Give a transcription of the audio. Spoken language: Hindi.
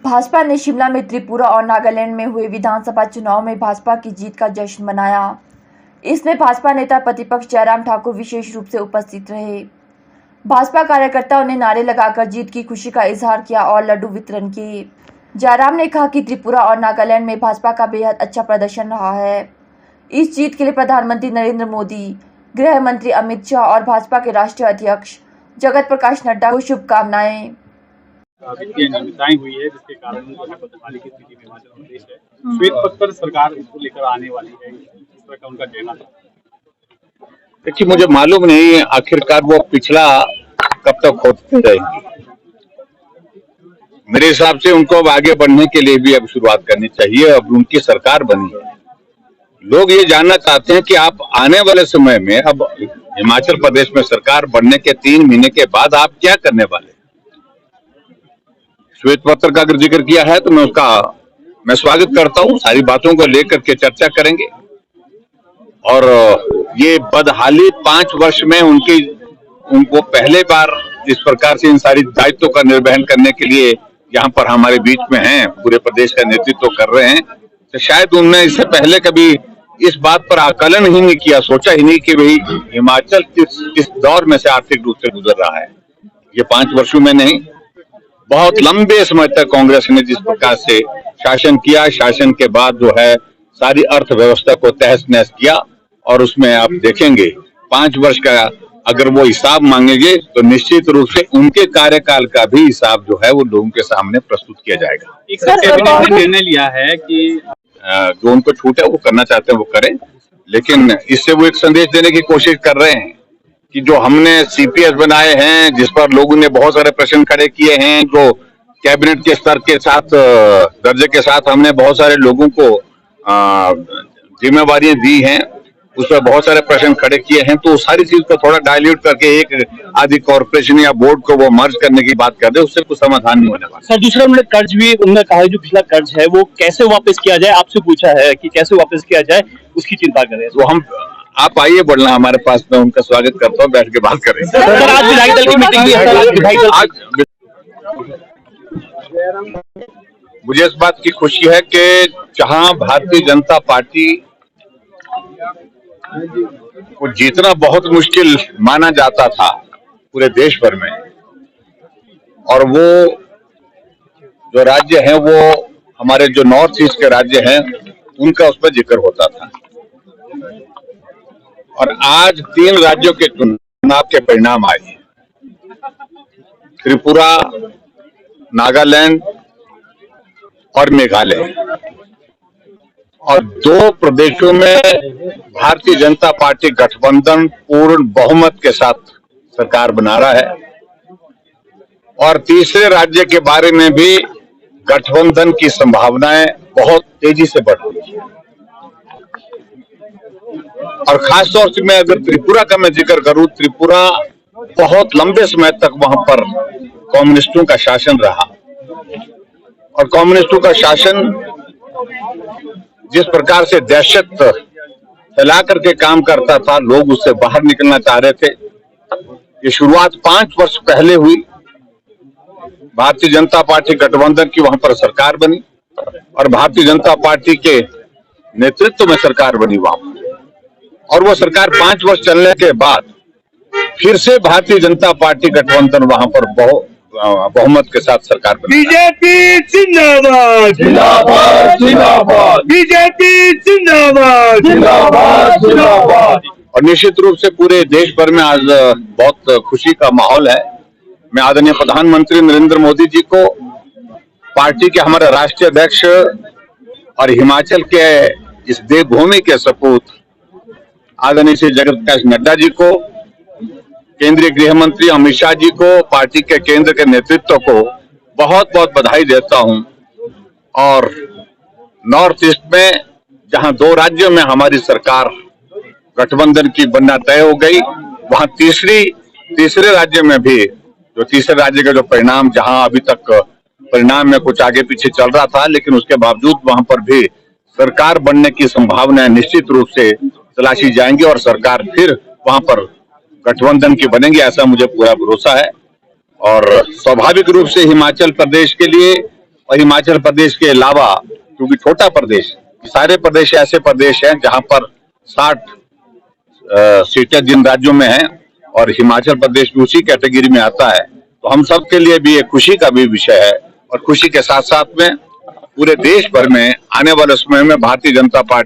भाजपा ने शिमला में त्रिपुरा और नागालैंड में हुए विधानसभा चुनाव में भाजपा की जीत का जश्न मनाया। इसमें भाजपा नेता प्रतिपक्ष जयराम ठाकुर विशेष रूप से उपस्थित रहे। भाजपा कार्यकर्ताओं ने नारे लगाकर जीत की खुशी का इजहार किया और लड्डू वितरण किए। जयराम ने कहा कि त्रिपुरा और नागालैंड में भाजपा का बेहद अच्छा प्रदर्शन रहा है। इस जीत के लिए प्रधानमंत्री नरेंद्र मोदी, गृह मंत्री अमित शाह और भाजपा के राष्ट्रीय अध्यक्ष जगत प्रकाश नड्डा को शुभकामनाएं। वित्तीय अनियमितताएं हुई है, जिसके कारण बदहाली की स्थिति में हिमाचल प्रदेश है। श्वेत पत्र सरकार इसको लेकर आने वाली है, इस तरह का उनका कहना था। देखिए, मुझे मालूम नहीं आखिरकार वो पिछला कब तक खोदते रहेंगे। मेरे हिसाब से उनको अब आगे बढ़ने के लिए भी अब शुरुआत करनी चाहिए। अब उनकी सरकार बनी है, लोग ये जानना चाहते हैं कि आप आने वाले समय में अब हिमाचल प्रदेश में सरकार बनने के 3 महीने के बाद आप क्या करने वाले। श्वेत पत्र का अगर जिक्र किया है तो मैं स्वागत करता हूं। सारी बातों को लेकर के चर्चा करेंगे और ये बदहाली 5 वर्ष में उनको पहले बार इस प्रकार से इन सारी दायित्वों का निर्वहन करने के लिए यहाँ पर हमारे बीच में हैं, पूरे प्रदेश का नेतृत्व कर रहे हैं। तो शायद उन्होंने इससे पहले कभी इस बात पर आकलन ही नहीं किया, सोचा ही नहीं कि भाई हिमाचल किस दौर में से आर्थिक रूप से गुजर रहा है। ये 5 वर्षों में नहीं, बहुत लंबे समय तक कांग्रेस ने जिस प्रकार से शासन किया, शासन के बाद जो है सारी अर्थव्यवस्था को तहस नहस किया और उसमें आप देखेंगे 5 वर्ष का अगर वो हिसाब मांगेंगे तो निश्चित रूप से उनके कार्यकाल का भी हिसाब जो है वो लोगों के सामने प्रस्तुत किया जाएगा। एक कैबिनेट ने निर्णय लिया है कि जो उनको छूट है वो करना चाहते हैं वो करें, लेकिन इससे वो एक संदेश देने की कोशिश कर रहे हैं कि जो हमने सीपीएस बनाए हैं, जिस पर लोगों ने बहुत सारे प्रश्न खड़े किए हैं, जो कैबिनेट के स्तर के साथ दर्जे के साथ हमने बहुत सारे लोगों को जिम्मेवारियां दी हैं, उस पर बहुत सारे प्रश्न खड़े किए हैं, तो सारी चीज को थोड़ा डाइल्यूट करके एक आदि कॉर्पोरेशन या बोर्ड को वो मर्ज करने की बात कर दे, उससे कुछ समाधान नहीं होने वाला। सर, दूसरा उन्होंने कर्ज भी उन्होंने कहा है जो पिछला कर्ज है वो कैसे वापस किया जाए, आपसे पूछा है कि कैसे वापस किया जाए, उसकी चिंता करें। तो आप आइए बढ़ना हमारे पास, मैं उनका स्वागत करता हूँ, बैठ के बात करें। सर, आज विधायक दल की मीटिंग भी है। मुझे इस बात की खुशी है कि जहां भारतीय जनता पार्टी को जीतना बहुत मुश्किल माना जाता था पूरे देश भर में, और वो जो राज्य हैं वो हमारे जो नॉर्थ ईस्ट के राज्य हैं उनका उस पर जिक्र होता था, और आज 3 राज्यों के चुनाव के परिणाम आए, त्रिपुरा, नागालैंड और मेघालय, और 2 प्रदेशों में भारतीय जनता पार्टी गठबंधन पूर्ण बहुमत के साथ सरकार बना रहा है, और तीसरे राज्य के बारे में भी गठबंधन की संभावनाएं बहुत तेजी से बढ़ रही है। और खासतौर से मैं अगर त्रिपुरा का मैं जिक्र करूं, त्रिपुरा बहुत लंबे समय तक वहां पर कम्युनिस्टों का शासन रहा, और कम्युनिस्टों का शासन जिस प्रकार से दहशत फैला करके काम करता था, लोग उससे बाहर निकलना चाह रहे थे। ये शुरुआत 5 वर्ष पहले हुई, भारतीय जनता पार्टी गठबंधन की वहां पर सरकार बनी और भारतीय जनता पार्टी के नेतृत्व में सरकार बनी वहां, और वो सरकार 5 वर्ष चलने के बाद फिर से भारतीय जनता पार्टी गठबंधन वहां पर बहुमत के साथ सरकार बनी। बीजेपी जिंदाबाद, जिंदाबाद, जिंदाबाद, बीजेपी जिंदाबाद, जिंदाबाद, जिंदाबाद। और निश्चित रूप से पूरे देश भर में आज बहुत खुशी का माहौल है। मैं आदरणीय प्रधानमंत्री नरेंद्र मोदी जी को, पार्टी के हमारे राष्ट्रीय अध्यक्ष और हिमाचल के इस देवभूमि के सपूत आदरणीय श्री जगत प्रकाश नड्डा जी को, केंद्रीय गृह मंत्री अमित शाह जी को, पार्टी के केंद्र के नेतृत्व को बहुत बहुत बधाई देता हूं। और नॉर्थ ईस्ट में जहां 2 राज्यों में हमारी सरकार गठबंधन की बनना तय हो गई, वहां तीसरे राज्य में भी जो तीसरे राज्य का जो परिणाम, जहां अभी तक परिणाम में कुछ आगे पीछे चल रहा था, लेकिन उसके बावजूद वहां पर भी सरकार बनने की संभावनाएं निश्चित रूप से तलाशी जाएंगी और सरकार फिर वहां पर गठबंधन की बनेंगी, ऐसा मुझे पूरा भरोसा है। और स्वाभाविक रूप से हिमाचल प्रदेश के लिए और हिमाचल प्रदेश के अलावा, क्योंकि छोटा प्रदेश, सारे प्रदेश ऐसे प्रदेश हैं जहां पर 60 सीटें जिन राज्यों में हैं और हिमाचल प्रदेश भी उसी कैटेगरी में आता है, तो हम सब के लिए भी एक खुशी का भी विषय है। और खुशी के साथ साथ में पूरे देश भर में आने वाले समय में भारतीय जनता पार्टी